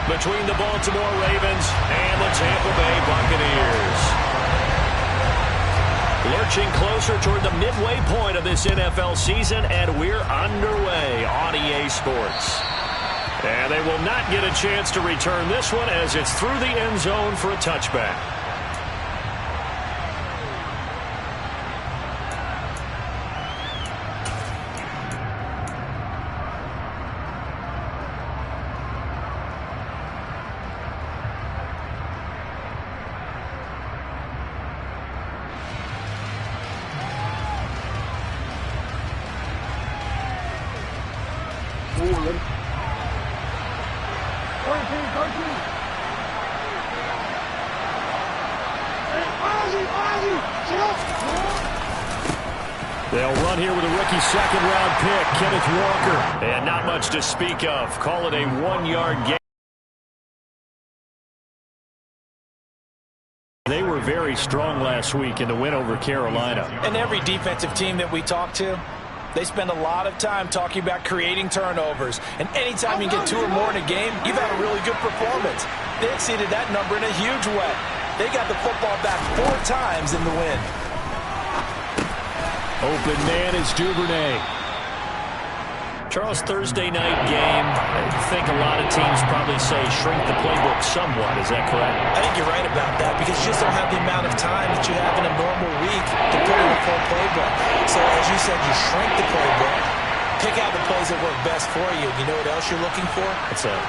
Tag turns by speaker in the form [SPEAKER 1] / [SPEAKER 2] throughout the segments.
[SPEAKER 1] between the Baltimore Ravens and the Tampa Bay Buccaneers. Lurching closer toward the midway point of this NFL season, and we're underway on EA Sports. And they will not get a chance to return this one as it's through the end zone for a touchback. They'll run here with a rookie second-round pick, Kenneth Walker. And not much to speak of. Call it a one-yard gain. They were very strong last week in the win over Carolina.
[SPEAKER 2] And every defensive team that we talk to, they spend a lot of time talking about creating turnovers. And anytime you get 2 or more in a game, you've had a really good performance. They exceeded that number in a huge way. They got the football back 4 times in the win.
[SPEAKER 1] Open man is Duvernay. Charles, Thursday night game, I think a lot of teams probably say shrink the playbook somewhat. Is that correct?
[SPEAKER 2] I think you're right about that because you just don't have the amount of time that you have in a normal week to put in a full playbook. So as you said, you shrink the playbook, pick out the plays that work best for you. You know what else you're looking for?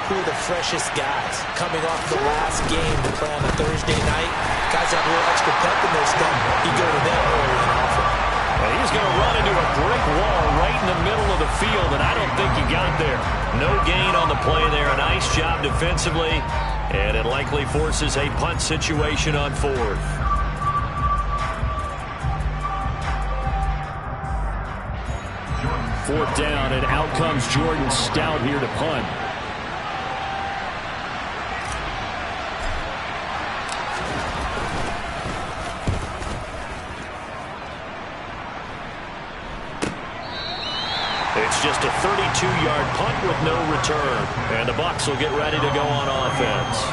[SPEAKER 2] Who are the freshest guys coming off the last game to play on a Thursday night? Guys have a little extra pep in their step. You go to them early and often.
[SPEAKER 1] Well, he's going to run into a brick wall right in the middle of the field, and I don't think he got there. No gain on the play there. A nice job defensively, and it likely forces a punt situation on 4th. Fourth down, and out comes Jordan Stout here to punt. It's just a 32-yard punt with no return. And the Bucs will get ready to go on offense.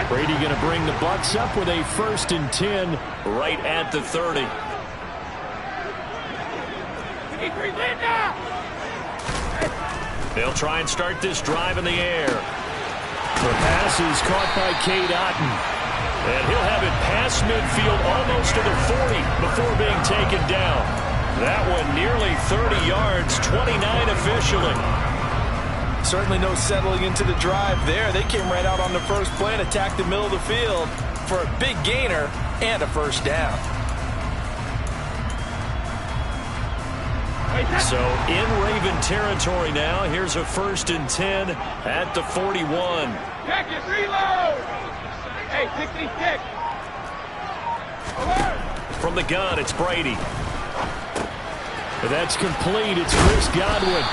[SPEAKER 1] Brady going to bring the Bucs up with a 1st and 10 right at the 30. They'll try and start this drive in the air. The pass is caught by Cade Otton. And he'll have it past midfield almost to the 40 before being taken down. That one nearly 30 yards, 29 officially.
[SPEAKER 2] Certainly no settling into the drive there. They came right out on the first play and attacked the middle of the field for a big gainer and a 1st down.
[SPEAKER 1] So in Raven territory now. Here's a 1st and 10 at the 41.
[SPEAKER 3] Check it, reload! Hey, 66!
[SPEAKER 1] From the gun, it's Brady. That's complete. It's Chris Godwin.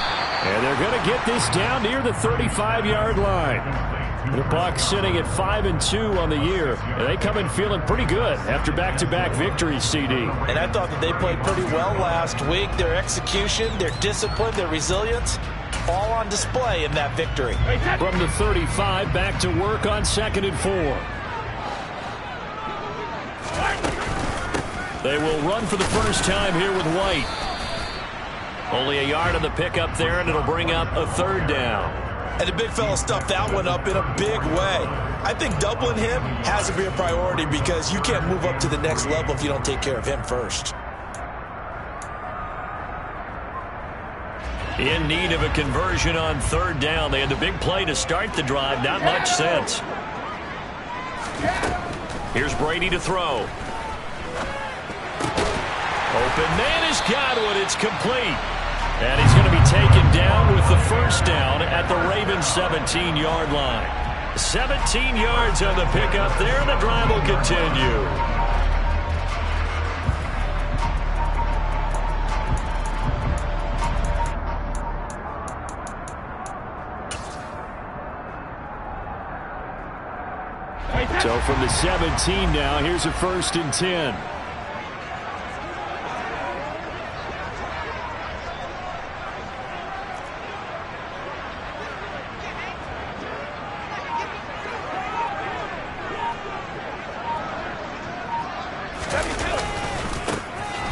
[SPEAKER 1] And they're going to get this down near the 35-yard line. The Bucs sitting at 5-2 on the year. And they come in feeling pretty good after back-to-back victories, CD.
[SPEAKER 2] And I thought that they played pretty well last week. Their execution, their discipline, their resilience, all on display in that victory.
[SPEAKER 1] From the 35, back to work on 2nd and 4. They will run for the first time here with White. Only a yard on the pickup there, and it'll bring up a 3rd down.
[SPEAKER 2] And the big fella stuffed that one up in a big way. I think doubling him has to be a priority because you can't move up to the next level if you don't take care of him first.
[SPEAKER 1] In need of a conversion on 3rd down. They had the big play to start the drive. Not much sense. Here's Brady to throw. Open man is Godwin. It's complete. And he's going to be taken down with the 1st down at the Ravens' 17-yard line. 17 yards on the pickup there, and the drive will continue. So from the 17 now, here's a 1st and 10.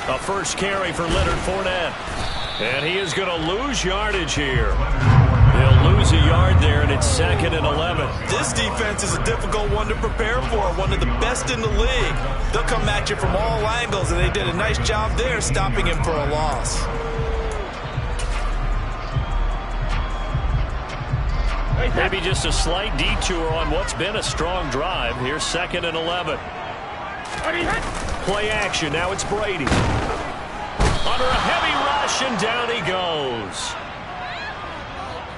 [SPEAKER 1] A first carry for Leonard Fournette. And he is going to lose yardage here. He'll lose a yard there, and it's 2nd and 11.
[SPEAKER 2] This defense is a difficult one to prepare for, one of the best in the league. They'll come at you from all angles, and they did a nice job there stopping him for a loss.
[SPEAKER 1] Maybe just a slight detour on what's been a strong drive. Here's 2nd and 11. Play action. Now it's Brady. Under a heavy rush, and down he goes.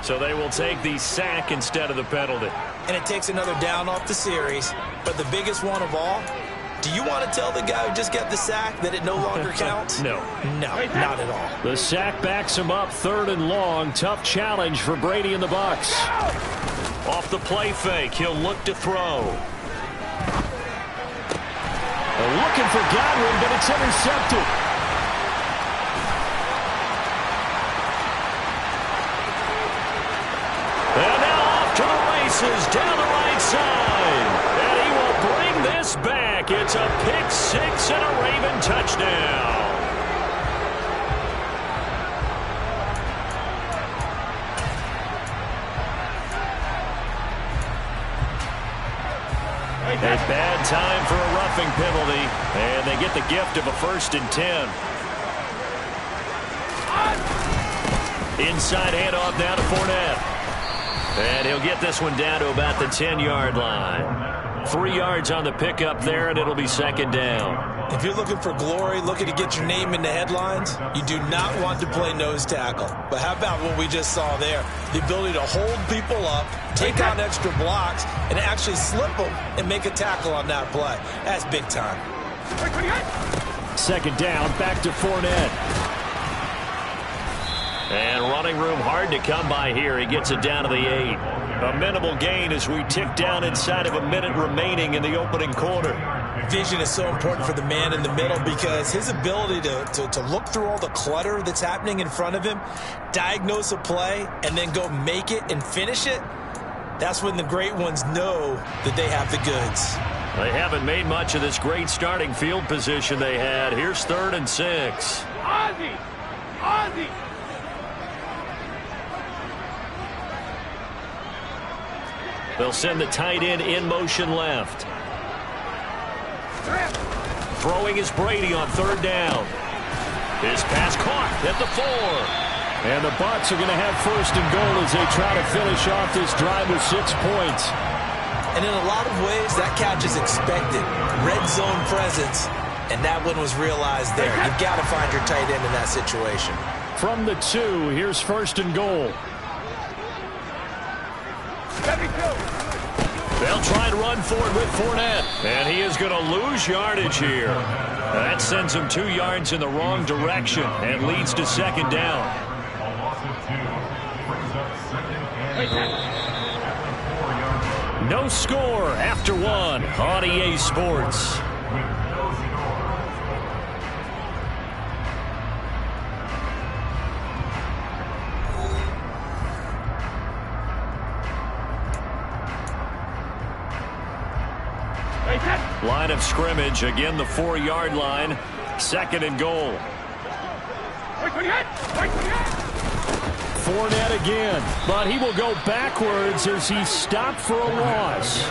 [SPEAKER 1] So they will take the sack instead of the penalty.
[SPEAKER 2] And it takes another down off the series. But the biggest one of all, do you want to tell the guy who just got the sack that it no longer counts?
[SPEAKER 1] No.
[SPEAKER 2] No, not at all.
[SPEAKER 1] The sack backs him up, 3rd and long. Tough challenge for Brady and the Bucs. Off the play fake, he'll look to throw. They're looking for Godwin, but it's intercepted. And now off to the races down the right side. And he will bring this back. It's a pick 6 and a Raven touchdown. A bad time for a roughing penalty, and they get the gift of a 1st and 10. Inside handoff now to Fournette. And he'll get this one down to about the 10-yard line. 3 yards on the pickup there, and it'll be 2nd down.
[SPEAKER 2] If you're looking for glory, looking to get your name in the headlines, you do not want to play nose tackle. But how about what we just saw there? The ability to hold people up, take on extra blocks, and actually slip them and make a tackle on that play. That's big time.
[SPEAKER 1] 2nd down, back to Fournette. And running room hard to come by here. He gets it down to the 8. A minimal gain as we tick down inside of a minute remaining in the opening quarter.
[SPEAKER 2] Vision is so important for the man in the middle because his ability to look through all the clutter that's happening in front of him, diagnose a play, and then go make it and finish it, that's when the great ones know that they have the goods.
[SPEAKER 1] They haven't made much of this great starting field position they had. Here's 3rd and 6.
[SPEAKER 3] Ozzie! Ozzie!
[SPEAKER 1] They'll send the tight end in motion left. Throwing is Brady on 3rd down. His pass caught at the 4. And the Bucs are going to have 1st and goal as they try to finish off this drive with 6 points.
[SPEAKER 2] And in a lot of ways, that catch is expected. Red zone presence, and that one was realized there. You've got to find your tight end in that situation.
[SPEAKER 1] From the 2, here's 1st and goal. They'll try and run forward with Fournette. And he is going to lose yardage here. That sends him 2 yards in the wrong direction and leads to 2nd down. No score after 1 on EA Sports. Line of scrimmage, again the 4-yard line, 2nd and goal. Fournette again, but he will go backwards as he's stopped for a loss.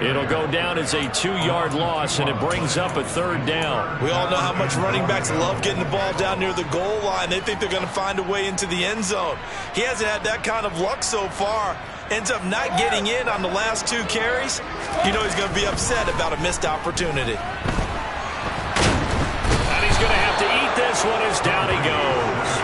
[SPEAKER 1] It'll go down as a 2-yard loss, and it brings up a 3rd down.
[SPEAKER 2] We all know how much running backs love getting the ball down near the goal line. They think they're going to find a way into the end zone. He hasn't had that kind of luck so far. Ends up not getting in on the last 2 carries. You know he's going to be upset about a missed opportunity.
[SPEAKER 1] And he's going to have to eat this one as down he goes.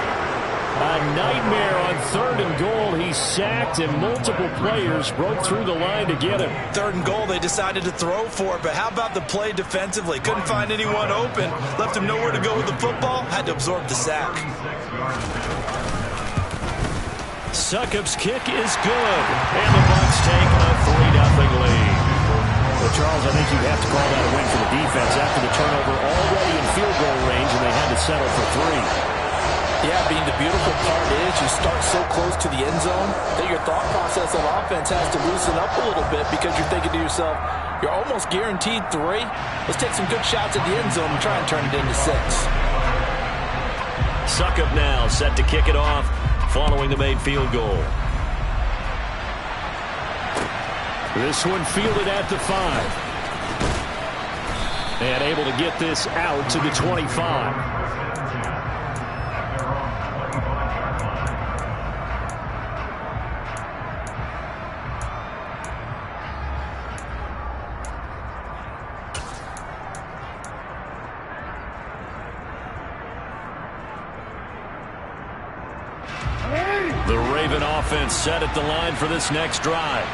[SPEAKER 1] A nightmare on 3rd and goal. He's sacked, and multiple players broke through the line to get him.
[SPEAKER 2] 3rd and goal, they decided to throw for it, but how about the play defensively? Couldn't find anyone open. Left him nowhere to go with the football. Had to absorb the sack.
[SPEAKER 1] Succop's kick is good, and the Bucs take a 3-0 lead. Well, Charles, I think you have to call that a win for the defense after the turnover already in field goal range, and they had to settle for 3.
[SPEAKER 2] Yeah, being the beautiful part is you start so close to the end zone that your thought process on offense has to loosen up a little bit because you're thinking to yourself, you're almost guaranteed 3. Let's take some good shots at the end zone and try and turn it into 6.
[SPEAKER 1] Succop now set to kick it off following the made field goal. This one fielded at the 5. And able to get this out to the 25. The Raven offense set at the line for this next drive.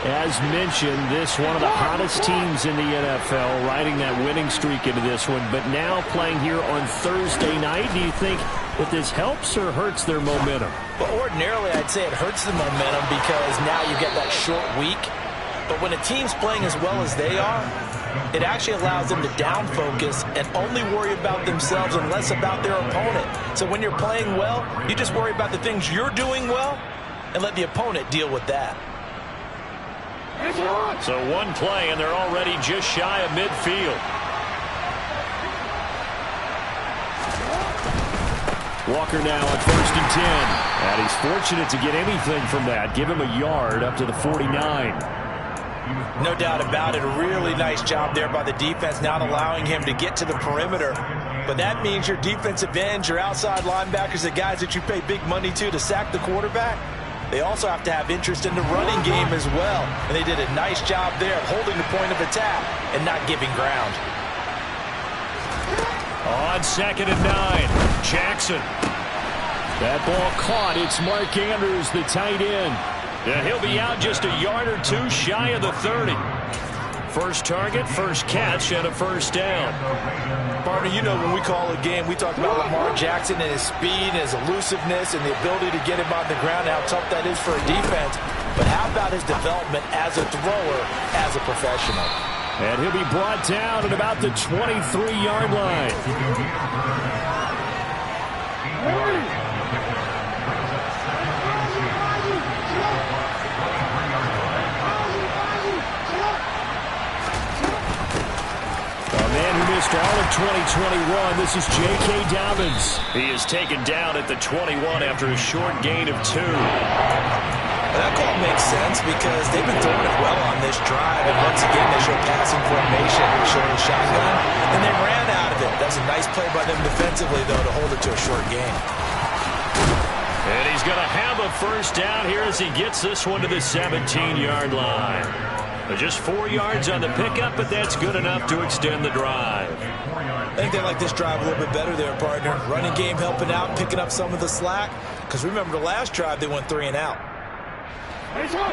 [SPEAKER 1] As mentioned, this one of the hottest teams in the NFL, riding that winning streak into this one, but now playing here on Thursday night. Do you think that this helps or hurts their momentum?
[SPEAKER 2] Well, ordinarily, I'd say it hurts the momentum because now you get that short week. But when a team's playing as well as they are, it actually allows them to down focus and only worry about themselves and less about their opponent. So when you're playing well, you just worry about the things you're doing well and let the opponent deal with that.
[SPEAKER 1] So one play, and they're already just shy of midfield. Walker now on 1st and 10. And he's fortunate to get anything from that. Give him a yard up to the 49.
[SPEAKER 2] No doubt about it. A really nice job there by the defense, not allowing him to get to the perimeter. But that means your defensive ends, your outside linebackers, the guys that you pay big money to sack the quarterback, they also have to have interest in the running game as well. And they did a nice job there of holding the point of attack and not giving ground.
[SPEAKER 1] On 2nd and 9, Jackson. That ball caught. It's Mark Andrews, the tight end. And he'll be out just a yard or 2 shy of the 30. First target, first catch, and a first down.
[SPEAKER 2] Partner, you know when we call a game, we talk about Lamar Jackson and his speed, and his elusiveness, and the ability to get him on the ground, and how tough that is for a defense. But how about his development as a thrower, as a professional?
[SPEAKER 1] And he'll be brought down at about the 23-yard line. All of 2021, this is J.K. Dobbins. He is taken down at the 21 after a short gain of 2.
[SPEAKER 2] That call makes sense because they've been throwing it well on this drive, and once again they show passing formation, showing the shotgun, and they ran out of it. That's a nice play by them defensively, though, to hold it to a short gain.
[SPEAKER 1] And he's going to have a first down here as he gets this one to the 17-yard line. Just 4 yards on the pickup, but that's good enough to extend the drive.
[SPEAKER 2] I think they like this drive a little bit better there, partner. Running game helping out, picking up some of the slack. Because remember, the last drive they went 3 and out.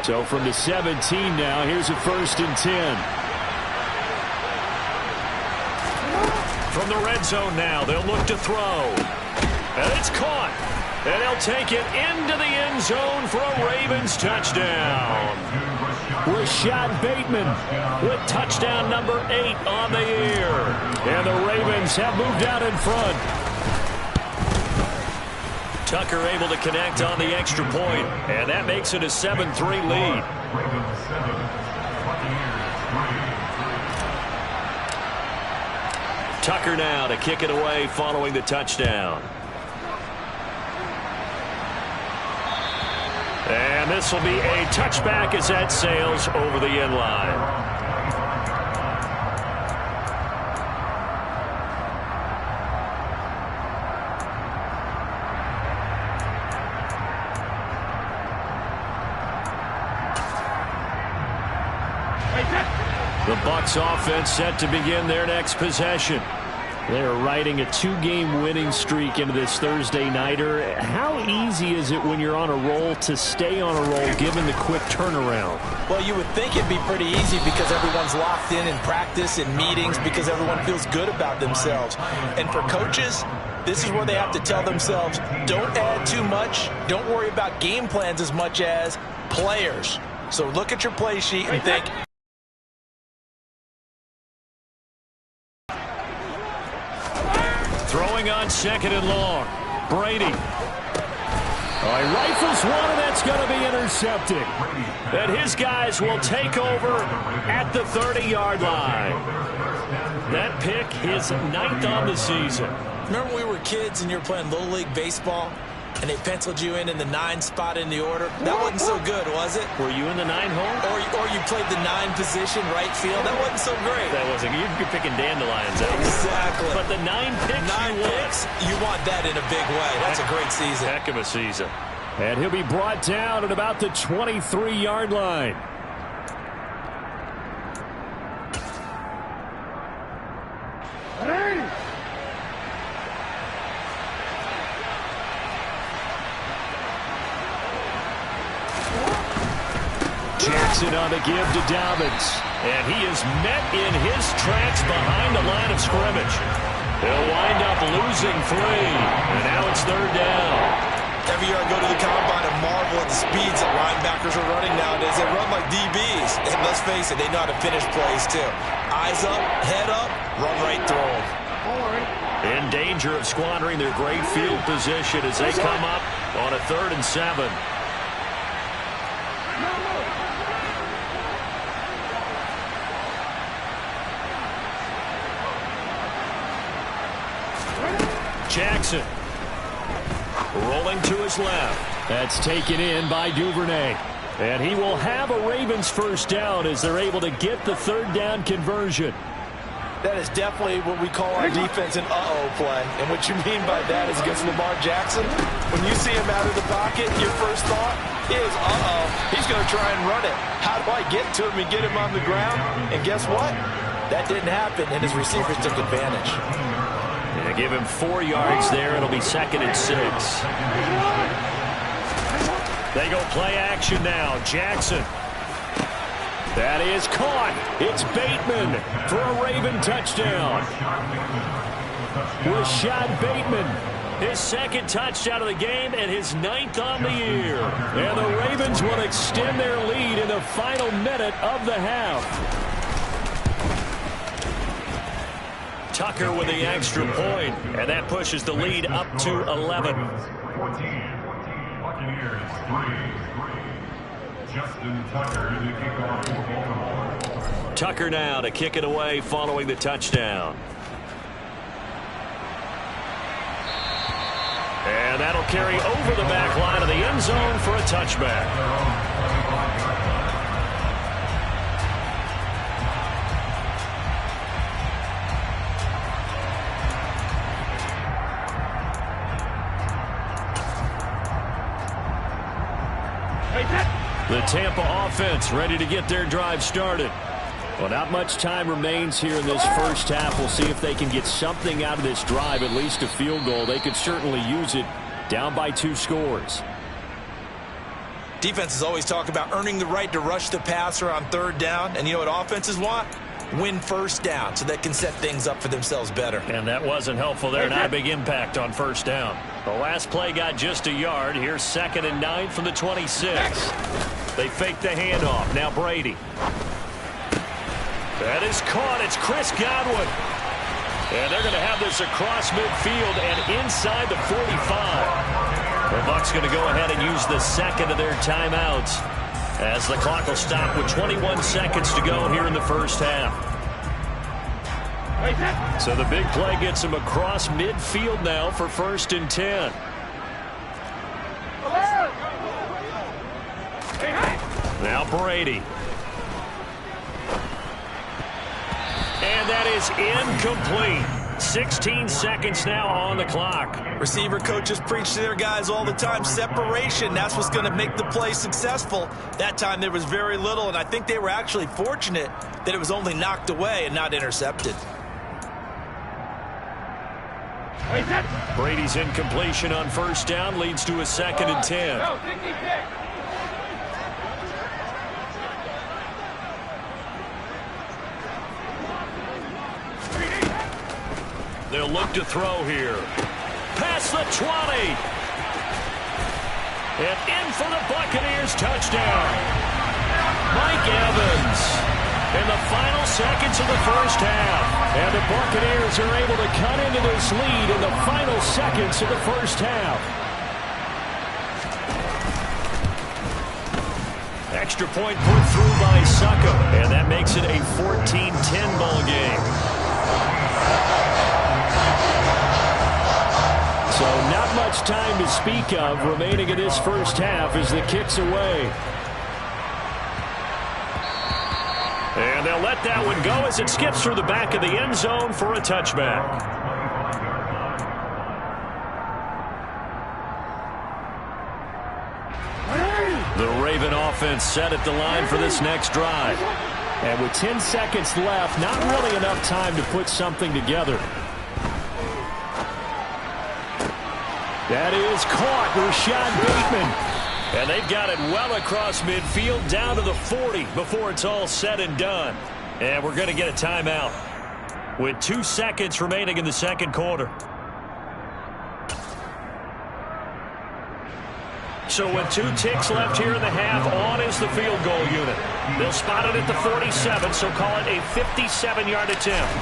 [SPEAKER 1] So from the 17 now, here's a 1st and 10. From the red zone now, they'll look to throw. And it's caught. And they'll take it into the end zone for a Ravens touchdown. Rashad Bateman with touchdown number 8 on the year. And the Ravens have moved out in front. Tucker able to connect on the extra point, and that makes it a 7-3 lead. Tucker now to kick it away following the touchdown. And this will be a touchback as that sails over the end line. The Bucs offense set to begin their next possession. They're riding a 2-game winning streak into this Thursday nighter. How easy is it when you're on a roll to stay on a roll given the quick turnaround?
[SPEAKER 2] Well, you would think it'd be pretty easy because everyone's locked in practice and meetings because everyone feels good about themselves. And for coaches, this is where they have to tell themselves, don't add too much, don't worry about game plans as much as players. So look at your play sheet and think,
[SPEAKER 1] going on 2nd and long. Brady. Oh, he rifles one, and that's going to be intercepted. And his guys will take over at the 30-yard line. That pick, his 9th on the season.
[SPEAKER 2] Remember when we were kids and you were playing Little League Baseball, and they penciled you in the 9 spot in the order? That wasn't so good, was it?
[SPEAKER 1] Were you in the 9 hole?
[SPEAKER 2] Or you played the 9 position, right field? That wasn't so great.
[SPEAKER 1] That wasn't. You're picking dandelions out.
[SPEAKER 2] Exactly.
[SPEAKER 1] But the 9 picks
[SPEAKER 2] 9 picks, you want that in a big way. That's a great season.
[SPEAKER 1] Heck of a season. And he'll be brought down at about the 23-yard line. Jackson on the give to Dobbins. And he is met in his tracks behind the line of scrimmage. They'll wind up losing 3. And now it's 3rd down.
[SPEAKER 2] Every year I go to the combine and marvel at the speeds that linebackers are running nowadays. They run like DBs. And let's face it, they know how to finish plays too. Eyes up, head up, run right through them.
[SPEAKER 1] In danger of squandering their great field position as they come up on a 3rd and 7. Jackson rolling to his left. That's taken in by Duvernay. And he will have a Ravens 1st down as they're able to get the 3rd down conversion.
[SPEAKER 2] That is definitely what we call our defense an uh-oh play. And what you mean by that is against Lamar Jackson, when you see him out of the pocket, your first thought is, uh-oh, he's going to try and run it. How do I get to him and get him on the ground? And guess what? That didn't happen, and his receivers took advantage.
[SPEAKER 1] They give him 4 yards there. It'll be 2nd and 6. They go play action now. Jackson. That is caught. It's Bateman for a Raven touchdown. Rashad Bateman, his 2nd touchdown of the game and his 9th on the year. And the Ravens will extend their lead in the final minute of the half. Tucker with the extra point, and that pushes the lead up to 11.
[SPEAKER 4] 14, Buccaneers 3. Justin Tucker to kick off for Baltimore.
[SPEAKER 1] Tucker now to kick it away following the touchdown. And that'll carry over the back line of the end zone for a touchback. The Tampa offense ready to get their drive started. Well, not much time remains here in this first half. We'll see if they can get something out of this drive, at least a field goal. They could certainly use it down by 2 scores.
[SPEAKER 2] Defenses always talk about earning the right to rush the passer on 3rd down. And you know what offenses want? Win 1st down so they can set things up for themselves better.
[SPEAKER 1] And that wasn't helpful there. Not a big impact on 1st down. The last play got just a yard. Here's 2nd and 9 from the 26. They fake the handoff. Now Brady. That is caught. It's Chris Godwin. And they're going to have this across midfield and inside the 45. The Bucs going to go ahead and use the 2nd of their timeouts as the clock will stop with 21 seconds to go here in the first half. So the big play gets him across midfield now for 1st and 10. Now Brady. And that is incomplete. 16 seconds now on the clock.
[SPEAKER 2] Receiver coaches preach to their guys all the time. Separation, that's what's going to make the play successful. That time there was very little, and I think they were actually fortunate that it was only knocked away and not intercepted.
[SPEAKER 1] Brady's incompletion on 1st down leads to a 2nd and 10. They'll look to throw here. Past the 20. And in for the Buccaneers touchdown. Mike Evans. in the final seconds of the first half. And the Buccaneers are able to cut into this lead in the final seconds of the first half. Extra point put through by Succo, and that makes it a 14-10 ball game. So not much time to speak of remaining in this first half as the kick's away. And they'll let that one go as it skips through the back of the end zone for a touchback. The Raven offense set at the line for this next drive. And with 10 seconds left, not really enough time to put something together. That is caught, Rashad Bateman. And they've got it well across midfield down to the 40 before it's all said and done. And we're going to get a timeout with 2 seconds remaining in the second quarter. So with 2 ticks left here in the half, on is the field goal unit. They'll spot it at the 47, so call it a 57-yard attempt.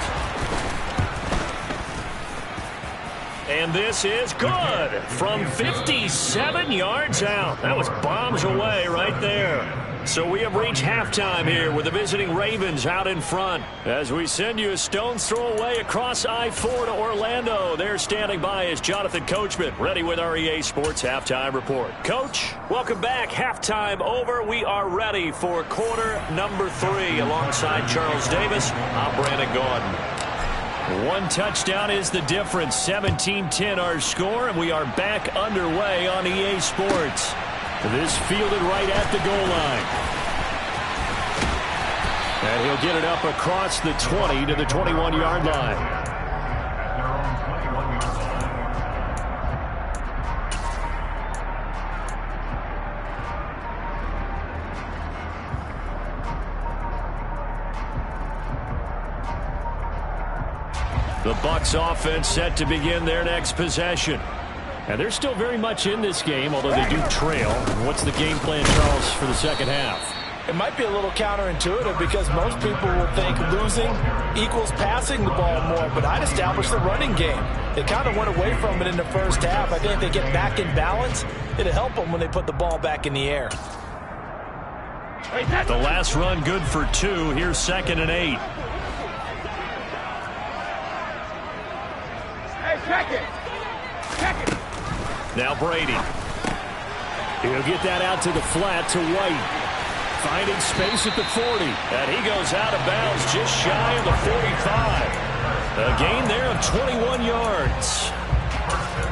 [SPEAKER 1] And this is good from 57 yards out. That was bombs away right there. So we have reached halftime here with the visiting Ravens out in front. As we send you a stone's throw away across I-4 to Orlando. There standing by is Jonathan Coachman, ready with our EA Sports Halftime Report. Coach, welcome back. Halftime over. We are ready for quarter number 3. Alongside Charles Davis, I'm Brandon Gaudin. 1 touchdown is the difference. 17-10 our score, and we are back underway on EA Sports. This fielded right at the goal line. And he'll get it up across the 20 to the 21-yard line. The Bucs offense set to begin their next possession. And they're still very much in this game, although they do trail. What's the game plan, Charles, for the second half?
[SPEAKER 2] It might be a little counterintuitive because most people will think losing equals passing the ball more, but I'd establish the running game. They kind of went away from it in the first half. I think if they get back in balance, it'll help them when they put the ball back in the air.
[SPEAKER 1] The last run good for 2. Here's 2nd and 8.
[SPEAKER 3] Hey, check it. Check it.
[SPEAKER 1] Now Brady. He'll get that out to the flat to White. Finding space at the 40. And he goes out of bounds just shy of the 45. A gain there of 21 yards.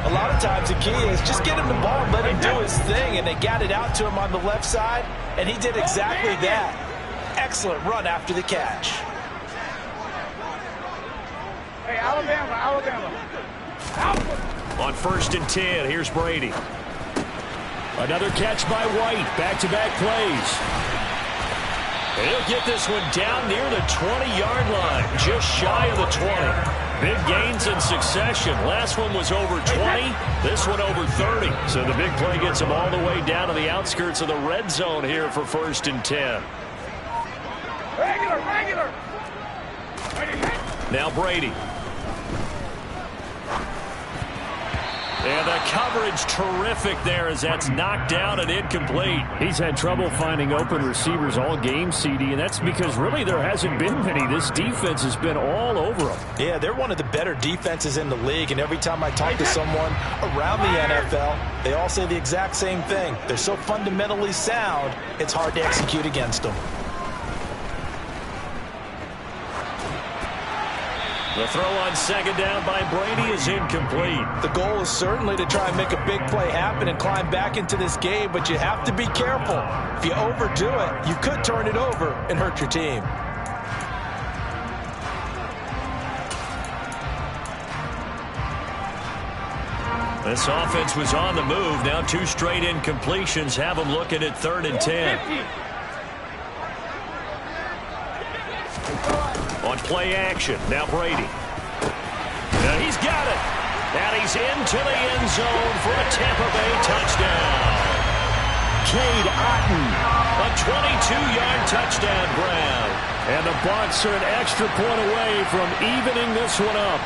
[SPEAKER 2] A lot of times the key is just get him the ball and let him do his thing. And they got it out to him on the left side. And he did exactly that. Excellent run after the catch.
[SPEAKER 3] Hey, Alabama.
[SPEAKER 1] On 1st and 10, here's Brady. Another catch by White. Back-to-back plays. And he'll get this one down near the 20-yard line, just shy of the 20. Big gains in succession. Last one was over 20. This one over 30. So the big play gets him all the way down to the outskirts of the red zone here for 1st and 10.
[SPEAKER 3] Regular.
[SPEAKER 1] Now Brady. And the coverage terrific there as that's knocked down and incomplete. He's had trouble finding open receivers all game, CD, and that's because really there hasn't been many. This defense has been all over them.
[SPEAKER 2] Yeah, they're one of the better defenses in the league, and every time I talk to someone around the NFL, they all say the exact same thing. They're so fundamentally sound, it's hard to execute against them.
[SPEAKER 1] The throw on 2nd down by Brady is incomplete.
[SPEAKER 2] The goal is certainly to try and make a big play happen and climb back into this game, but you have to be careful. If you overdo it, you could turn it over and hurt your team.
[SPEAKER 1] This offense was on the move. Now 2 straight incompletions have them looking at 3rd and 10. On play action, now Brady. And he's got it. And he's into the end zone for a Tampa Bay touchdown. Cade Otton, a 22-yard touchdown grab. And the Bucs are an extra point away from evening this one up.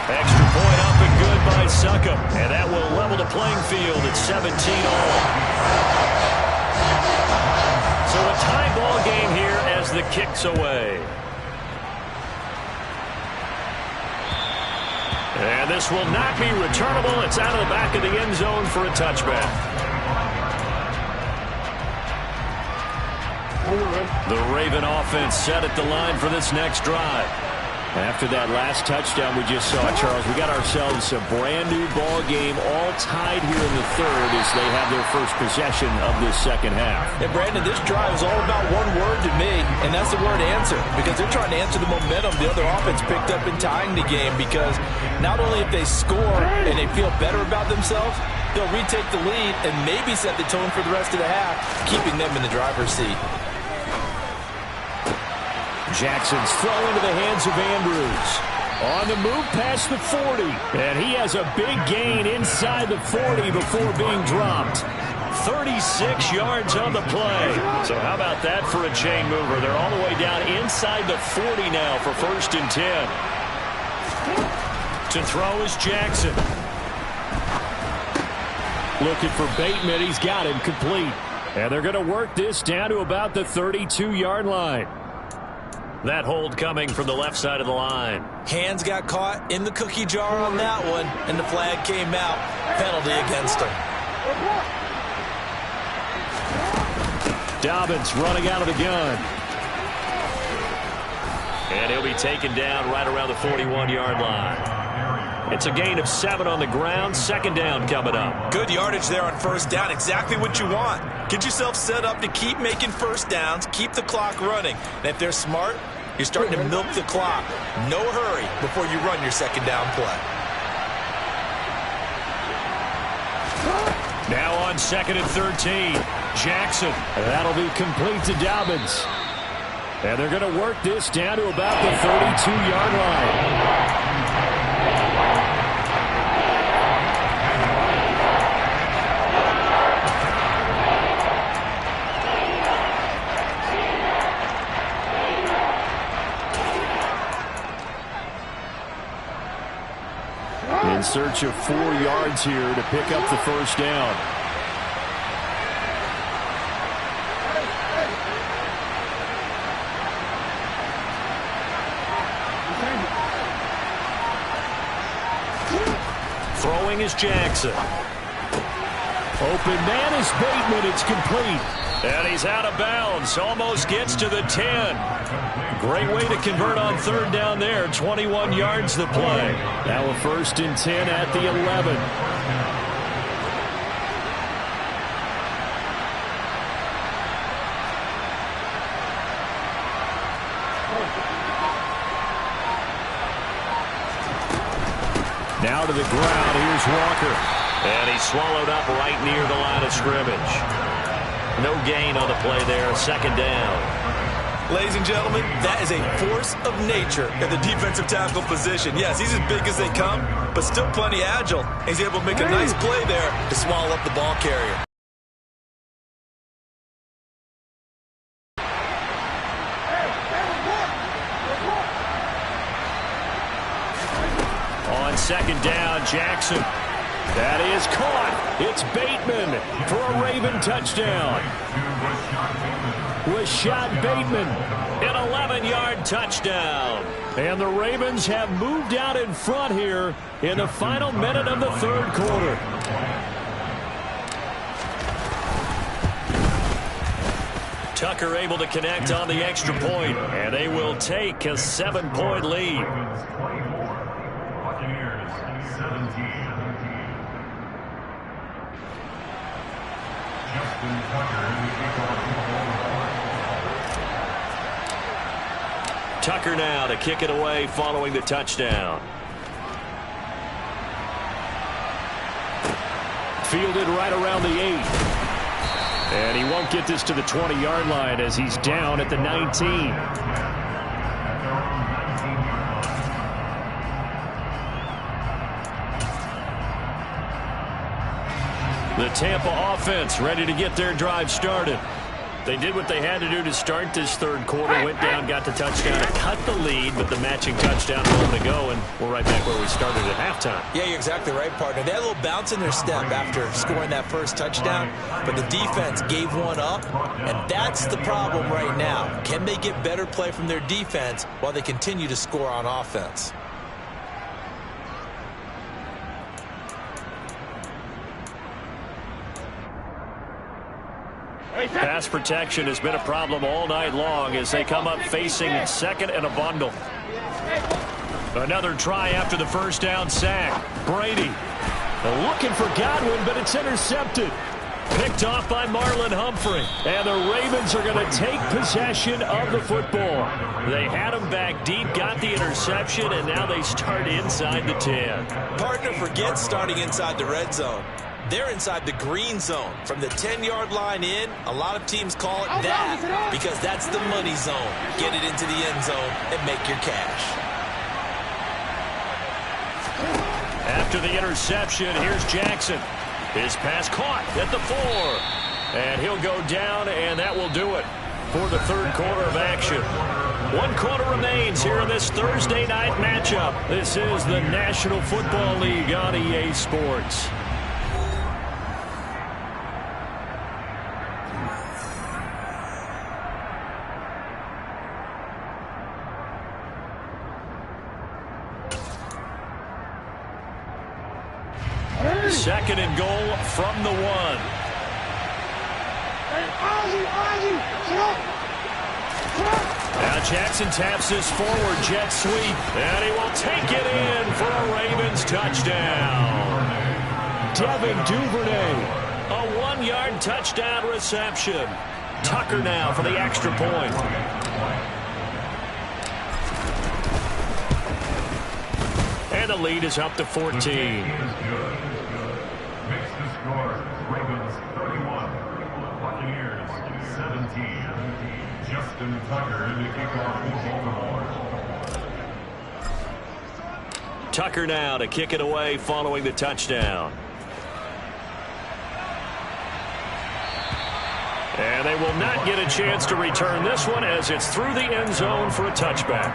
[SPEAKER 1] Extra point up and good by Succop. And that will level the playing field at 17 all. So a tie ball game here as the kick's away. And this will not be returnable. It's out of the back of the end zone for a touchback. The Raven offense set at the line for this next drive. After that last touchdown we just saw, Charles, we got ourselves a brand-new ball game, all tied here in the third as they have their first possession of this second half.
[SPEAKER 2] And, Brandon, this drive is all about one word to me, and that's the word answer, because they're trying to answer the momentum the other offense picked up in tying the game, because not only if they score and they feel better about themselves, they'll retake the lead and maybe set the tone for the rest of the half, keeping them in the driver's seat.
[SPEAKER 1] Jackson's throw into the hands of Andrews. On the move past the 40. And he has a big gain inside the 40 before being dropped. 36 yards on the play. So how about that for a chain mover? They're all the way down inside the 40 now for 1st and 10. To throw is Jackson. Looking for Bateman. He's got him complete. And they're going to work this down to about the 32-yard line. That hold coming from the left side of the line.
[SPEAKER 2] Hands got caught in the cookie jar on that one, and the flag came out. Penalty against him.
[SPEAKER 1] Dobbins running out of the gun. And he'll be taken down right around the 41-yard line. It's a gain of 7 on the ground. 2nd down coming up.
[SPEAKER 2] Good yardage there on 1st down. Exactly what you want. Get yourself set up to keep making 1st downs. Keep the clock running. And if they're smart, you're starting to milk the clock. No hurry before you run your 2nd down play.
[SPEAKER 1] Now on 2nd and 13. Jackson. That'll be complete to Dobbins. And they're going to work this down to about the 32-yard line. In search of 4 yards here to pick up the 1st down. Throwing is Jackson. Open man is Bateman. It's complete. And he's out of bounds. Almost gets to the 10. Great way to convert on 3rd down there. 21 yards the play. Now a 1st and 10 at the 11. Now to the ground. Here's Walker. And he's swallowed up right near the line of scrimmage. No gain on the play there. 2nd down.
[SPEAKER 2] Ladies and gentlemen, that is a force of nature at the defensive tackle position. Yes, he's as big as they come, but still plenty agile. He's able to make a nice play there to swallow up the ball carrier.
[SPEAKER 1] On 2nd down, Jackson. That is caught. It's Bateman for a Raven touchdown. Rashad Bateman, an 11-yard touchdown. And the Ravens have moved out in front here in the final minute of the 3rd quarter. Tucker able to connect on the extra point, and they will take a 7-point lead. Tucker now to kick it away following the touchdown. Fielded right around the 8. And he won't get this to the 20-yard line as he's down at the 19. The Tampa offense ready to get their drive started. They did what they had to do to start this third quarter. Went down, got the touchdown, and cut the lead, but the matching touchdown a moment ago, and we're right back where we started at halftime.
[SPEAKER 2] Yeah, you're exactly right, partner. They had a little bounce in their step after scoring that first touchdown, but the defense gave one up, and that's the problem right now. Can they get better play from their defense while they continue to score on offense?
[SPEAKER 1] Pass protection has been a problem all night long as they come up facing second and a bundle. Another try after the first down sack. Brady looking for Godwin, but it's intercepted. Picked off by Marlon Humphrey. And the Ravens are going to take possession of the football. They had him back deep, got the interception, and now they start inside the 10.
[SPEAKER 2] Partner, forget starting inside the red zone. They're inside the green zone. From the 10-yard line in, a lot of teams call it that because that's the money zone. Get it into the end zone and make your cash.
[SPEAKER 1] After the interception, here's Jackson. His pass caught at the 4. And he'll go down, and that will do it for the third quarter of action. 1 quarter remains here in this Thursday night matchup. This is the National Football League on EA Sports. Second and goal from the 1. Now Jackson taps this forward jet sweep, and he will take it in for a Ravens touchdown. Devin Duvernay, a 1-yard touchdown reception. Tucker now for the extra point. And the lead is up to 14.
[SPEAKER 4] Justin Tucker in the kickoff for Baltimore.
[SPEAKER 1] Tucker now to kick it away following the touchdown. And they will not get a chance to return this one as it's through the end zone for a touchback.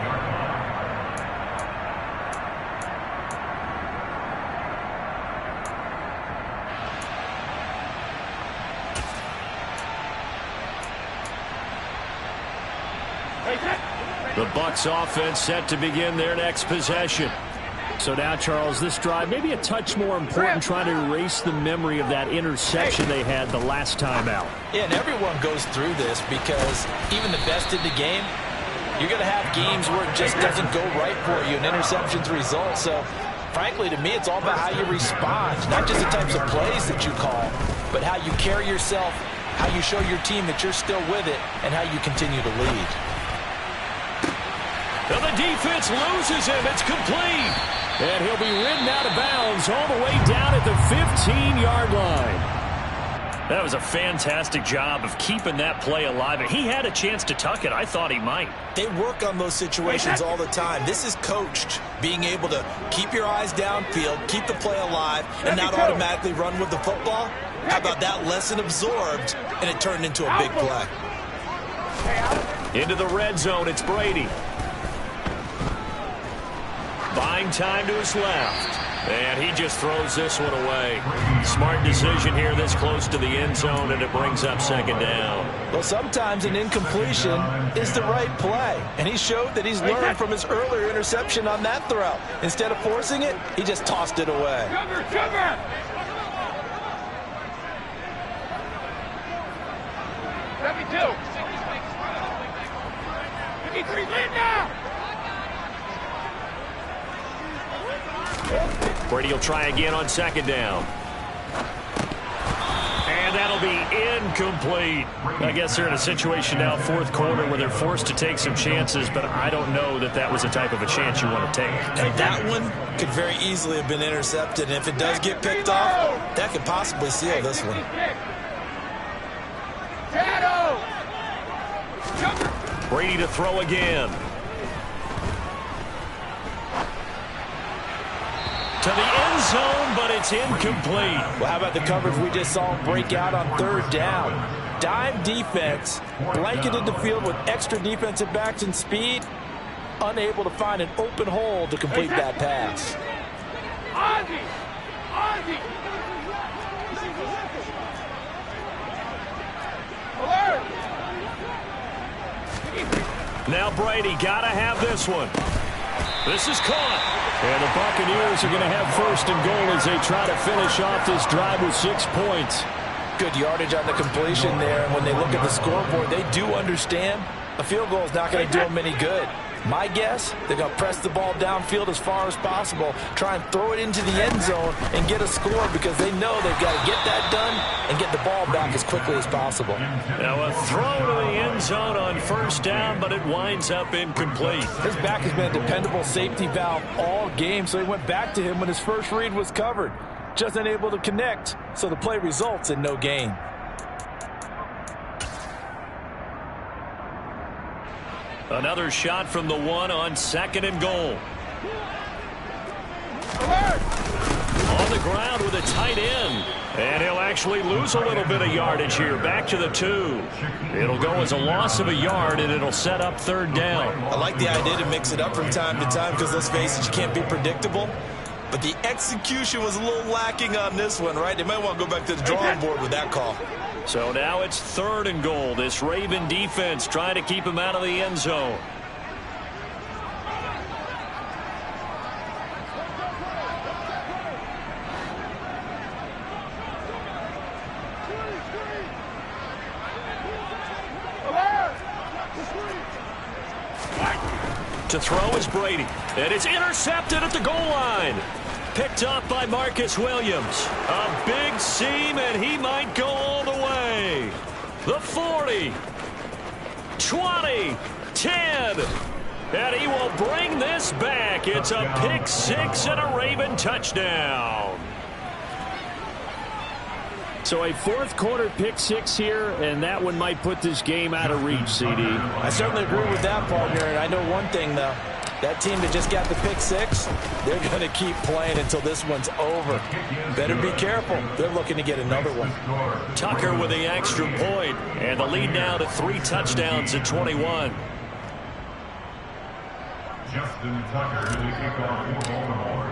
[SPEAKER 1] The Bucs offense set to begin their next possession. So now, Charles, this drive maybe a touch more important, trying to erase the memory of that interception they had the last time out.
[SPEAKER 2] Yeah, and everyone goes through this because even the best in the game, you're going to have games where it just doesn't go right for you, and interceptions result. So, frankly, to me, it's all about how you respond, not just the types of plays that you call, but how you carry yourself, how you show your team that you're still with it, and how you continue to lead.
[SPEAKER 1] Now the defense loses him. It's complete. And he'll be ridden out of bounds all the way down at the 15-yard line. That was a fantastic job of keeping that play alive. And he had a chance to tuck it. I thought he might.
[SPEAKER 2] They work on those situations all the time. This is coached, being able to keep your eyes downfield, keep the play alive, and not automatically run with the football. How about that lesson absorbed, and it turned into a big play.
[SPEAKER 1] Into the red zone, it's Brady. Buying time to his left. And he just throws this one away. Smart decision here this close to the end zone, and it brings up second down.
[SPEAKER 2] Well, sometimes an incompletion is the right play. And he showed that he's learned from his earlier interception on that throw. Instead of forcing it, he just tossed it away.
[SPEAKER 3] Cover! 72. 53, lead now!
[SPEAKER 1] Brady will try again on second down. And that'll be incomplete. I guess they're in a situation now, fourth quarter, where they're forced to take some chances, but I don't know that that was the type of a chance you want to take.
[SPEAKER 2] And that one could very easily have been intercepted. And if it does get picked off, that could possibly seal this one.
[SPEAKER 1] Brady to throw again. To the end zone, but it's incomplete.
[SPEAKER 2] Well, how about the coverage we just saw break out on third down? Dime defense, blanketed the field with extra defensive backs and speed, unable to find an open hole to complete that pass.
[SPEAKER 1] Now Brady got to have this one. This is caught. And the Buccaneers are going to have first and goal as they try to finish off this drive with 6 points.
[SPEAKER 2] Good yardage on the completion there. And when they look at the scoreboard, they do understand a field goal is not going to do them any good. My guess, they're going to press the ball downfield as far as possible, try and throw it into the end zone and get a score because they know they've got to get that done and get the ball back as quickly as possible.
[SPEAKER 1] Now a throw to the end zone on first down, but it winds up incomplete.
[SPEAKER 2] His back has been a dependable safety valve all game, so he went back to him when his first read was covered. Just unable to connect, so the play results in no gain.
[SPEAKER 1] Another shot from the 1 on second and goal. On the ground with a tight end. And he'll actually lose a little bit of yardage here. Back to the 2. It'll go as a loss of a yard, and it'll set up third down.
[SPEAKER 2] I like the idea to mix it up from time to time because, let's face it, you can't be predictable. But the execution was a little lacking on this one, right? They might want to go back to the drawing board with that call.
[SPEAKER 1] So now it's third and goal. This Raven defense trying to keep him out of the end zone. To throw is Brady. And it's intercepted at the goal line. Picked up by Marcus Williams. A big seam, and he might go all the way. The 40, 20, 10. And he will bring this back. It's a pick 6 and a Raven touchdown. So a fourth quarter pick 6 here, and that one might put this game out of reach, CD.
[SPEAKER 2] I certainly agree with that, partner. And I know one thing, though. That team that just got the pick 6, they're going to keep playing until this one's over. Better be careful. They're looking to get another one.
[SPEAKER 1] Tucker with the extra point, and the lead now to 3 touchdowns at 21.
[SPEAKER 4] Justin Tucker to kick off for Baltimore.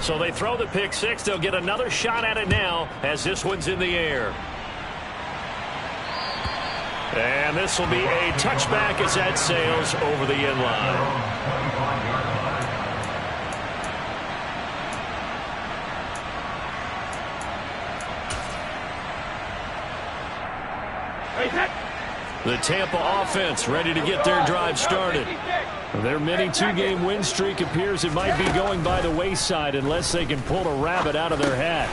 [SPEAKER 1] So they throw the pick 6. They'll get another shot at it now as this one's in the air. And this will be a touchback as that sails over the end line. The Tampa offense ready to get their drive started. Their mini 2-game win streak appears it might be going by the wayside unless they can pull a rabbit out of their hat.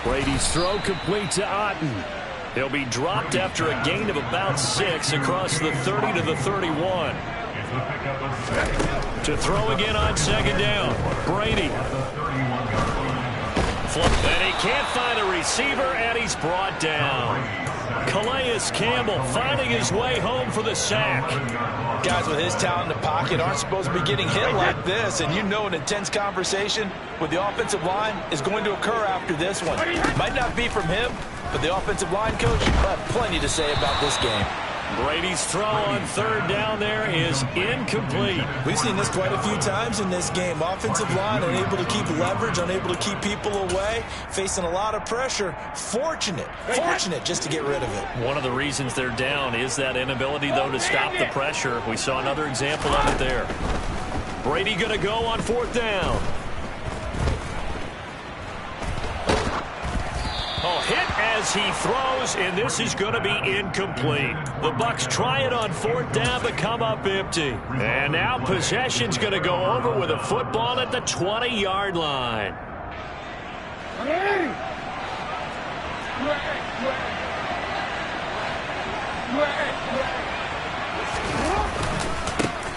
[SPEAKER 1] Brady's throw complete to Otten. He'll be dropped after a gain of about 6 across the 30 to the 31. To throw again on second down. Brady. And he can't find a receiver, and he's brought down. Calais Campbell finding his way home for the sack.
[SPEAKER 2] Guys with his talent in the pocket aren't supposed to be getting hit like this, and you know an intense conversation with the offensive line is going to occur after this one. Might not be from him, but the offensive line coach will have plenty to say about this game.
[SPEAKER 1] Brady's throw on third down there is incomplete.
[SPEAKER 2] We've seen this quite a few times in this game. Offensive line unable to keep leverage, unable to keep people away, facing a lot of pressure. Fortunate just to get rid of it.
[SPEAKER 1] One of the reasons they're down is that inability, though, to stop the pressure. We saw another example of it there. Brady going to go on fourth down. Oh, hit as he throws, and this is going to be incomplete. The Bucs try it on fourth down, but come up empty. And now possession's going to go over with a football at the 20-yard line.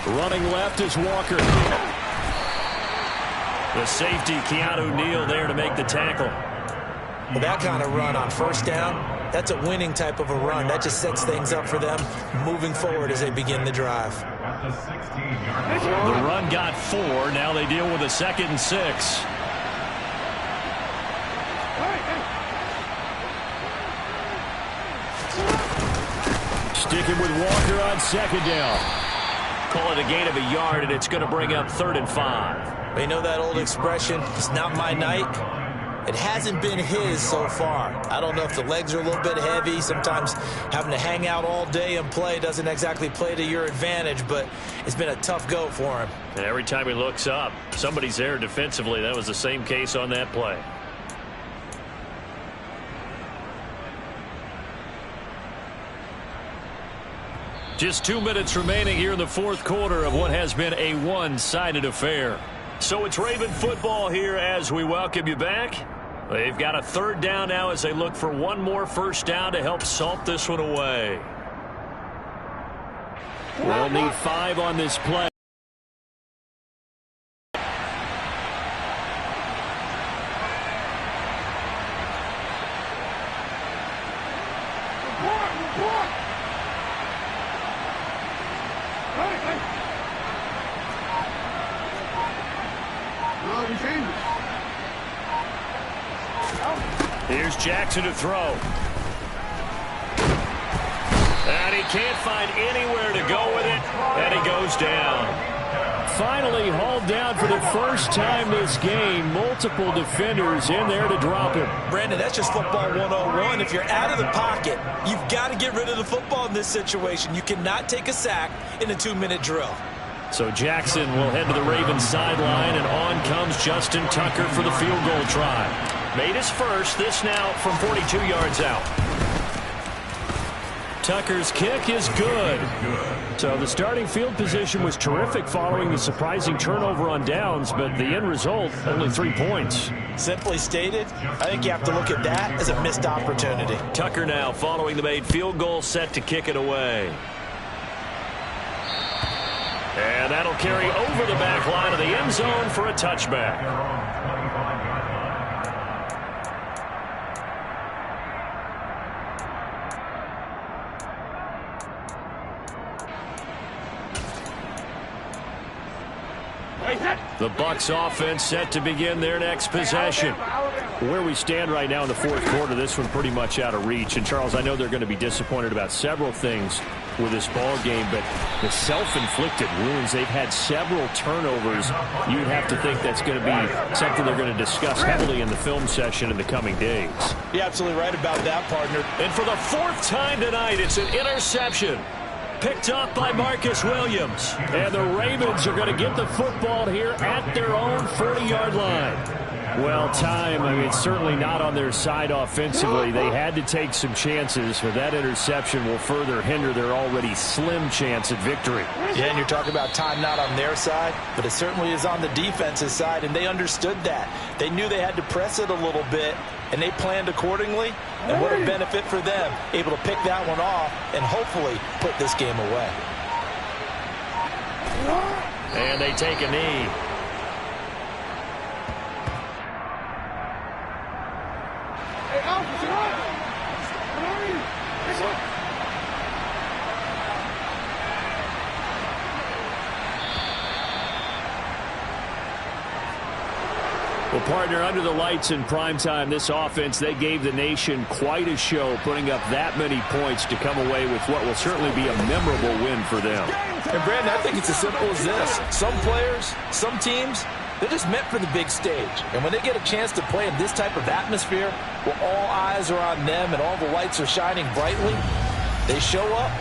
[SPEAKER 1] Running left is Walker. The safety, Keanu Neal, there to make the tackle.
[SPEAKER 2] Well, that kind of run on first down, that's a winning type of a run. That just sets things up for them moving forward as they begin the drive.
[SPEAKER 1] The run got 4. Now they deal with a 2nd and 6. Sticking with Walker on second down. Call it a gain of a yard, and it's going to bring up 3rd and 5.
[SPEAKER 2] You know that old expression, it's not my night? It hasn't been his so far. I don't know if the legs are a little bit heavy. Sometimes having to hang out all day and play doesn't exactly play to your advantage, but it's been a tough go for him.
[SPEAKER 1] And every time he looks up, somebody's there defensively. That was the same case on that play. Just 2 minutes remaining here in the 4th quarter of what has been a one-sided affair. So it's Raven football here as we welcome you back. They've got a 3rd down now as they look for one more first down to help salt this one away. They'll need 5 on this play. Here's Jackson to throw. And he can't find anywhere to go with it, and he goes down. Finally hauled down for the first time this game. Multiple defenders in there to drop him.
[SPEAKER 2] Brandon, that's just football 101. If you're out of the pocket, you've got to get rid of the football in this situation. You cannot take a sack in a 2-minute drill.
[SPEAKER 1] So Jackson will head to the Ravens sideline, and on comes Justin Tucker for the field goal try. Made his first, this now from 42 yards out. Tucker's kick is good. So the starting field position was terrific following the surprising turnover on downs, but the end result, only 3 points.
[SPEAKER 2] Simply stated, I think you have to look at that as a missed opportunity.
[SPEAKER 1] Tucker now following the made field goal, set to kick it away. And that'll carry over the back line of the end zone for a touchback. The Bucs offense set to begin their next possession. Where we stand right now in the 4th quarter, this one pretty much out of reach. And, Charles, I know they're going to be disappointed about several things with this ball game, but the self-inflicted wounds, they've had several turnovers. You'd have to think that's going to be something they're going to discuss heavily in the film session in the coming days.
[SPEAKER 2] You're absolutely right about that, partner.
[SPEAKER 1] And for the 4th time tonight, it's an interception. Picked up by Marcus Williams. And the Ravens are going to get the football here at their own 40-yard line. Well, time, I mean, certainly not on their side offensively. They had to take some chances, but that interception will further hinder their already slim chance at victory.
[SPEAKER 2] Yeah, and you're talking about time not on their side, but it certainly is on the defensive side, and they understood that. They knew they had to press it a little bit, and they planned accordingly. And what a benefit for them, able to pick that one off and hopefully put this game away.
[SPEAKER 1] And they take a knee. Well, partner, under the lights in primetime, this offense, they gave the nation quite a show, putting up that many points to come away with what will certainly be a memorable win for them.
[SPEAKER 2] And, Brandon, I think it's as simple as this. Some players, some teams, they're just meant for the big stage. And when they get a chance to play in this type of atmosphere, where all eyes are on them and all the lights are shining brightly, they show up.